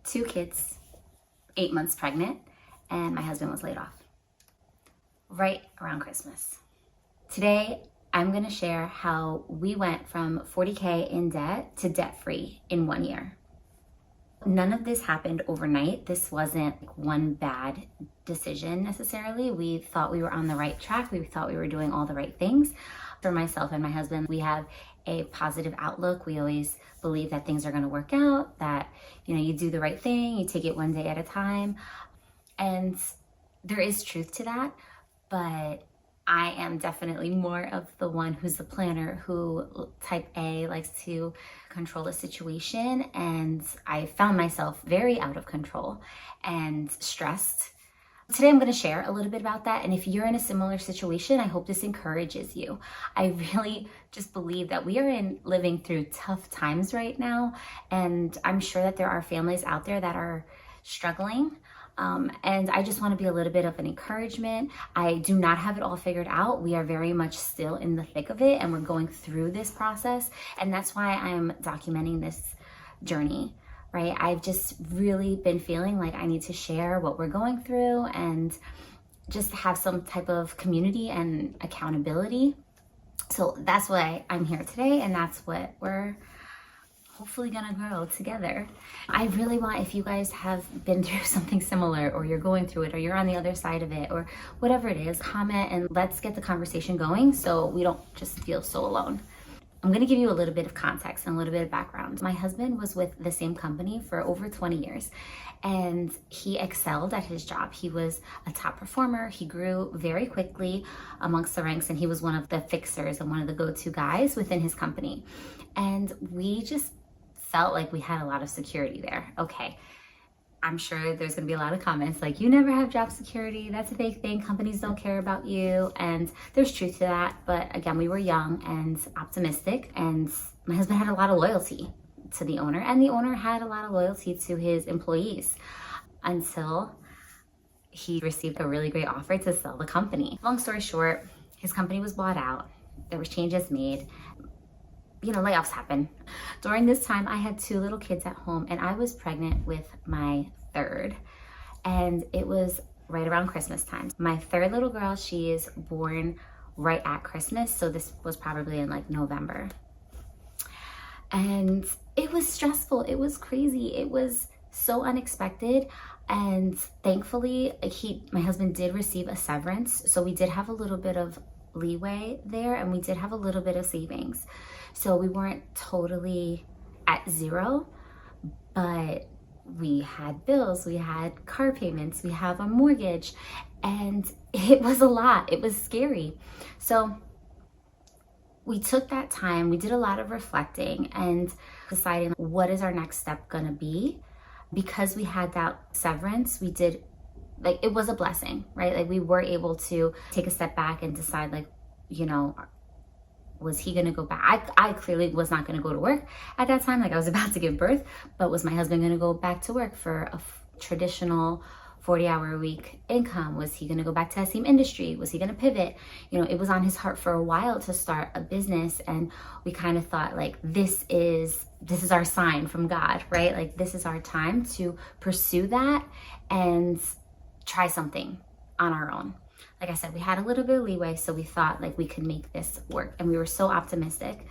2 kids, 8 months pregnant, and my husband was laid off right around Christmas. Today, I'm gonna share how we went from 40K in debt to debt-free in 1 year. None of this happened overnight. This wasn't one bad decision necessarily. We thought we were on the right track. We thought we were doing all the right things. For myself and my husband, we have a positive outlook. We always believe that things are gonna work out, that you do the right thing, you take it one day at a time. And there is truth to that, but I am definitely more of the one who's the planner, who type A likes to control the situation. And I found myself very out of control and stressed. Today I'm going to share a little bit about that. And if you're in a similar situation, I hope this encourages you. I really just believe that we are living through tough times right now. And I'm sure that there are families out there that are struggling. And I just want to be a little bit of an encouragement. I do not have it all figured out. We are very much still in the thick of it, and we're going through this process. And that's why I'm documenting this journey, right? I've just really been feeling like I need to share what we're going through and just have some type of community and accountability. So that's why I'm here today, and that's what we're hopefully gonna grow together. I really want, if you guys have been through something similar, or you're going through it, or you're on the other side of it, or whatever it is, comment and let's get the conversation going so we don't just feel so alone. I'm gonna give you a little bit of context and a little bit of background. My husband was with the same company for over 20 years and he excelled at his job. He was a top performer. He grew very quickly amongst the ranks, and he was one of the fixers and one of the go-to guys within his company. And we just felt like we had a lot of security there. Okay, I'm sure there's gonna be a lot of comments like, you never have job security, that's a fake thing, companies don't care about you. And there's truth to that, but again, we were young and optimistic, and my husband had a lot of loyalty to the owner, and the owner had a lot of loyalty to his employees until he received a really great offer to sell the company. Long story short, his company was bought out, there was changes made, layoffs happen. During this time, I had 2 little kids at home, and I was pregnant with my 3rd. And it was right around Christmas time. My 3rd little girl, she is born right at Christmas. So this was probably in like November. And it was stressful. It was crazy. It was so unexpected. And thankfully, my husband did receive a severance. So we did have a little bit of leeway there, and we did have a little bit of savings. So we weren't totally at zero, but we had bills, we had car payments, we have a mortgage, and it was a lot. It was scary. So we took that time, we did a lot of reflecting and deciding what is our next step gonna be. Because we had that severance, it was a blessing, right? Like we were able to take a step back and decide was he gonna go back? I clearly was not gonna go to work at that time. Like I was about to give birth, but was my husband gonna go back to work for a traditional 40-hour-a-week income? Was he gonna go back to that same industry? Was he gonna pivot? It was on his heart for a while to start a business, and we kind of thought like, this is our sign from God, right? Like this is our time to pursue that and try something on our own. Like I said, we had a little bit of leeway, so we thought like we could make this work, and we were so optimistic.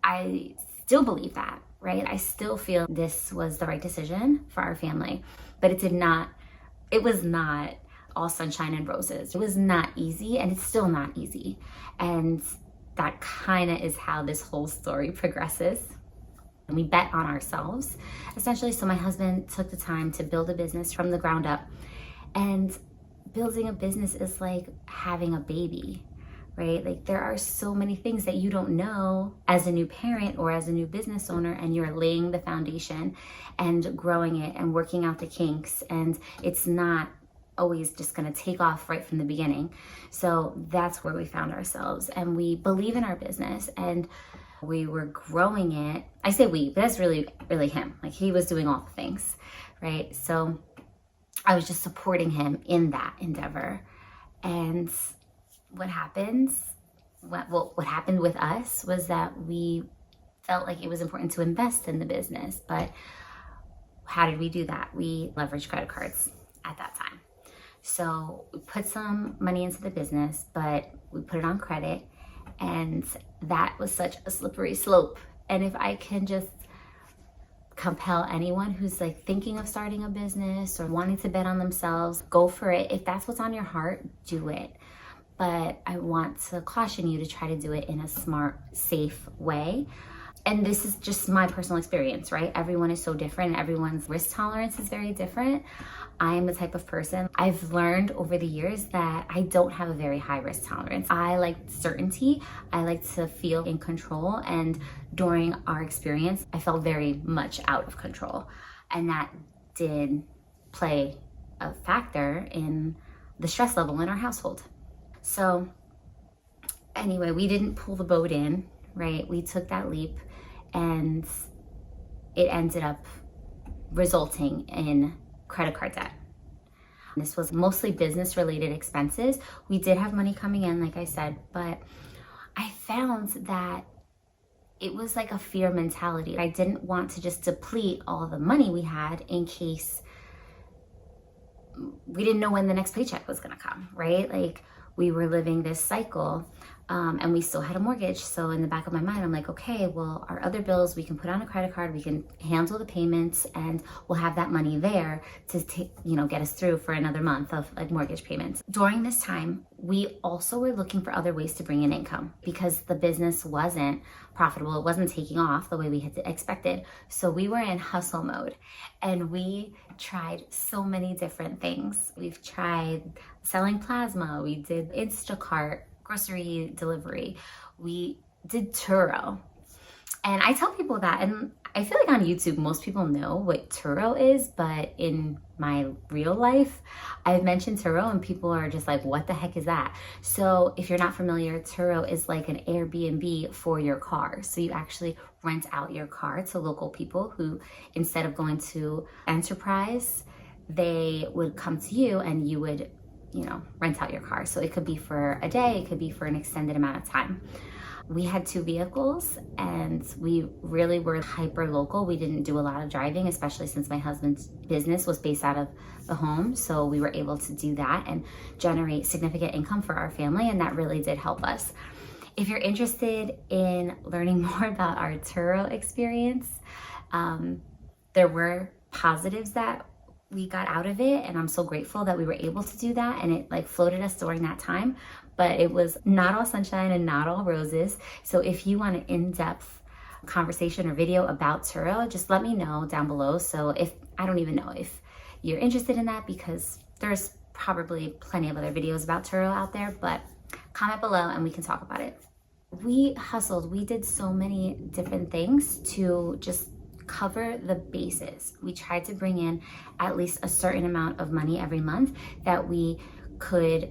I still believe that, right? I still feel this was the right decision for our family, but it was not all sunshine and roses. It was not easy, and it's still not easy. And that kind of is how this whole story progresses. And we bet on ourselves, essentially. So my husband took the time to build a business from the ground up. And building a business is like having a baby, right? Like there are so many things that you don't know as a new parent or as a new business owner, and you're laying the foundation and growing it and working out the kinks, and it's not always just gonna take off right from the beginning. So that's where we found ourselves, and we believe in our business, and we were growing it. I say we, but that's really, really him. Like he was doing all the things, right? So I was just supporting him in that endeavor. And what happened with us was that we felt like it was important to invest in the business, but How did we do that? We leveraged credit cards at that time. So we put some money into the business, but we put it on credit, and that was such a slippery slope. And if I can just compel anyone who's like thinking of starting a business or wanting to bet on themselves, go for it. If that's what's on your heart, do it. But I want to caution you to try to do it in a smart, safe way. And this is just my personal experience, right? Everyone is so different. Everyone's risk tolerance is very different. I am the type of person, I've learned over the years that I don't have a very high risk tolerance. I like certainty. I like to feel in control. And during our experience, I felt very much out of control. And that did play a factor in the stress level in our household. So anyway, we didn't pull the boat in, right? We took that leap, and it ended up resulting in credit card debt. This was mostly business related expenses. We did have money coming in, like I said, but I found that it was like a fear mentality. I didn't want to just deplete all the money we had in case we didn't know when the next paycheck was gonna come, right? Like, we were living this cycle, and we still had a mortgage. So in the back of my mind, I'm like, okay, well, our other bills, we can put on a credit card, we can handle the payments, and we'll have that money there to get us through for another month of like mortgage payments. During this time, we also were looking for other ways to bring in income because the business wasn't profitable. It wasn't taking off the way we had expected. So we were in hustle mode, and we tried so many different things. We've tried selling plasma. We did Instacart, grocery delivery. We did Turo. And I tell people that, and I feel like on YouTube, most people know what Turo is, but in my real life, I've mentioned Turo and people are just like, what the heck is that? So if you're not familiar, Turo is like an Airbnb for your car. So you actually rent out your car to local people who, instead of going to Enterprise, they would come to you and you would, rent out your car. So it could be for a day, it could be for an extended amount of time. We had 2 vehicles and we really were hyper local. We didn't do a lot of driving, especially since my husband's business was based out of the home. So we were able to do that and generate significant income for our family, and that really did help us. If you're interested in learning more about our Turo experience, there were positives that we got out of it, and I'm so grateful that we were able to do that, and it floated us during that time. But it was not all sunshine and not all roses. So if you want an in-depth conversation or video about Turo, just let me know down below. So I don't even know if you're interested in that, because there's probably plenty of other videos about Turo out there, but comment below and we can talk about it. We hustled. We did so many different things to just cover the bases. We tried to bring in at least a certain amount of money every month that we could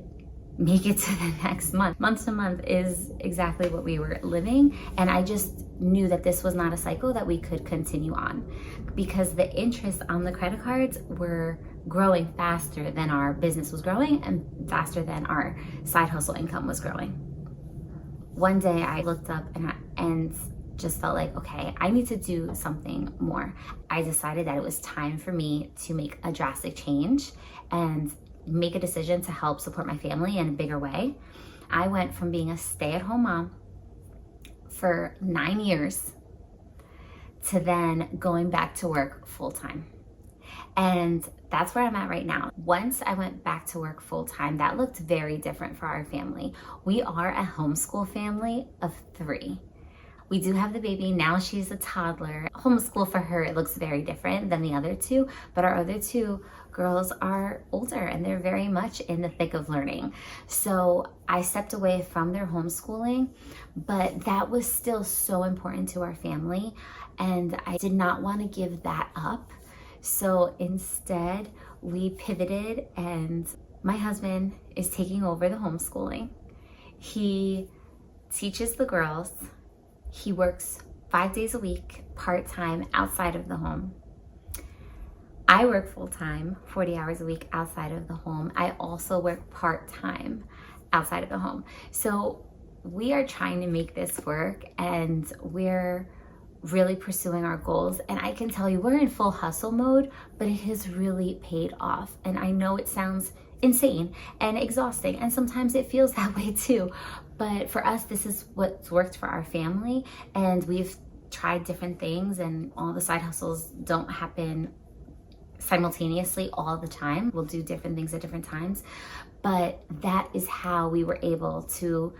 make it to the next month. Month to month is exactly what we were living. And I just knew that this was not a cycle that we could continue on, because the interest on the credit cards were growing faster than our business was growing and faster than our side hustle income was growing. One day I looked up and just felt like, okay, I need to do something more. I decided that it was time for me to make a drastic change and make a decision to help support my family in a bigger way. I went from being a stay-at-home mom for 9 years to then going back to work full-time. And that's where I'm at right now. Once I went back to work full-time, that looked very different for our family. We are a homeschool family of 3. We do have the baby. Now she's a toddler. Homeschool for her, it looks very different than the other 2, but our other 2 girls are older and they're very much in the thick of learning. So I stepped away from their homeschooling, but that was still so important to our family, and I did not want to give that up. So instead, we pivoted, and my husband is taking over the homeschooling. He teaches the girls. He works 5 days a week, part-time, outside of the home. I work full-time, 40 hours a week outside of the home. I also work part-time outside of the home. So we are trying to make this work, and we're really pursuing our goals. And I can tell you, we're in full hustle mode, but it has really paid off. And I know it sounds insane and exhausting, and sometimes it feels that way too. But for us, this is what's worked for our family, and we've tried different things, and all the side hustles don't happen simultaneously all the time. We'll do different things at different times, but that is how we were able to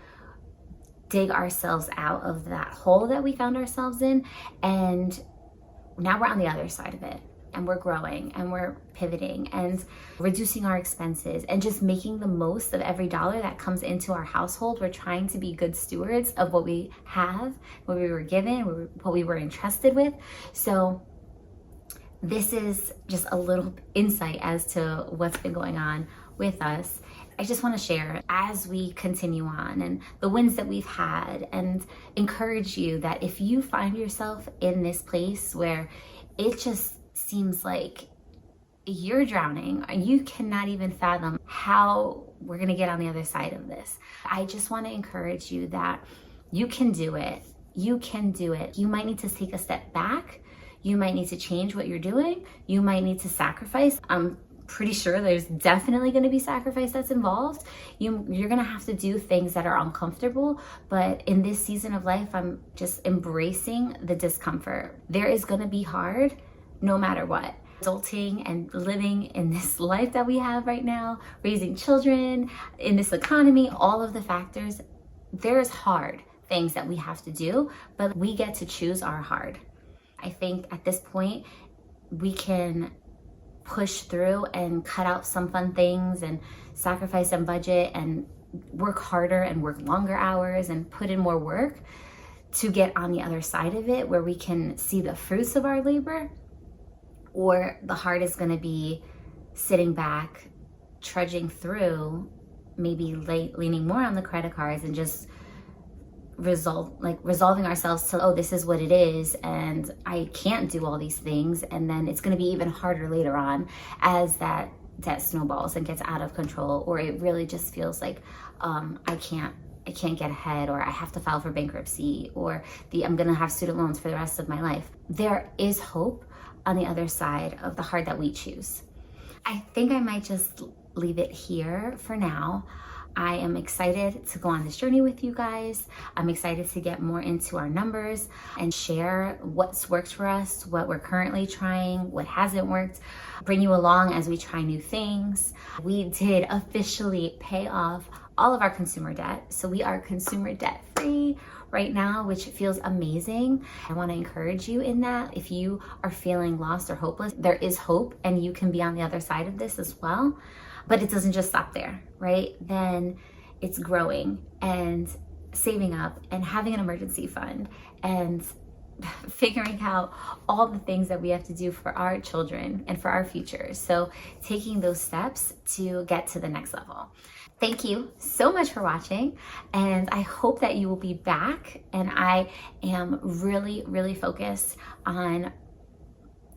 dig ourselves out of that hole that we found ourselves in. And now we're on the other side of it, and we're growing, and we're pivoting and reducing our expenses and just making the most of every dollar that comes into our household. We're trying to be good stewards of what we have, what we were given, what we were entrusted with. So this is just a little insight as to what's been going on with us. I just want to share as we continue on and the wins that we've had, and encourage you that if you find yourself in this place where it just seems like you're drowning, you cannot even fathom how we're going to get on the other side of this, I just want to encourage you that you can do it. You can do it. You might need to take a step back. You might need to change what you're doing. You might need to sacrifice. I'm pretty sure there's definitely going to be sacrifice that's involved. You're going to have to do things that are uncomfortable, but in this season of life, I'm just embracing the discomfort. There is going to be hard no matter what. Adulting and living in this life that we have right now, raising children, in this economy, all of the factors, there's hard things that we have to do, but we get to choose our hard. I think at this point, we can push through and cut out some fun things and sacrifice some budget and work harder and work longer hours and put in more work to get on the other side of it, where we can see the fruits of our labor. Or the hard is going to be sitting back, trudging through, maybe leaning more on the credit cards and just resolving ourselves to, oh, this is what it is, and I can't do all these things. And then it's going to be even harder later on as that debt snowballs and gets out of control, or it really just feels like I can't get ahead, or I have to file for bankruptcy, or I'm going to have student loans for the rest of my life. There is hope on the other side of the hard that we choose. I think I might just leave it here for now. I am excited to go on this journey with you guys. I'm excited to get more into our numbers and share what's worked for us, what we're currently trying, what hasn't worked, bring you along as we try new things. We did officially pay off all of our consumer debt, so we are consumer debt free right now, which feels amazing. I want to encourage you in that. If you are feeling lost or hopeless, there is hope, and you can be on the other side of this as well. But it doesn't just stop there, right? Then it's growing and saving up and having an emergency fund and figuring out all the things that we have to do for our children and for our future. So taking those steps to get to the next level. Thank you so much for watching, and I hope that you will be back. And I am really, really focused on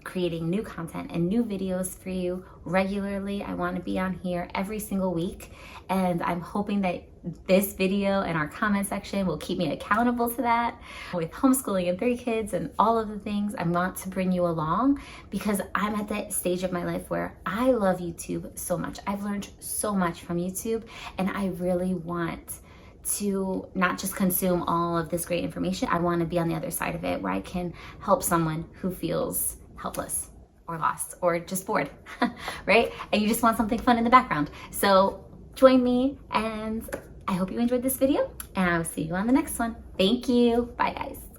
creating new content and new videos for you regularly. I want to be on here every single week, and I'm hoping that this video and our comment section will keep me accountable to that. With homeschooling and 3 kids and all of the things, I want to bring you along because I'm at that stage of my life where I love YouTube so much. I've learned so much from YouTube, and I really want to not just consume all of this great information. I want to be on the other side of it, where I can help someone who feels helpless or lost or just bored, right? And you just want something fun in the background. So join me, and I hope you enjoyed this video, and I will see you on the next one. Thank you. Bye, guys.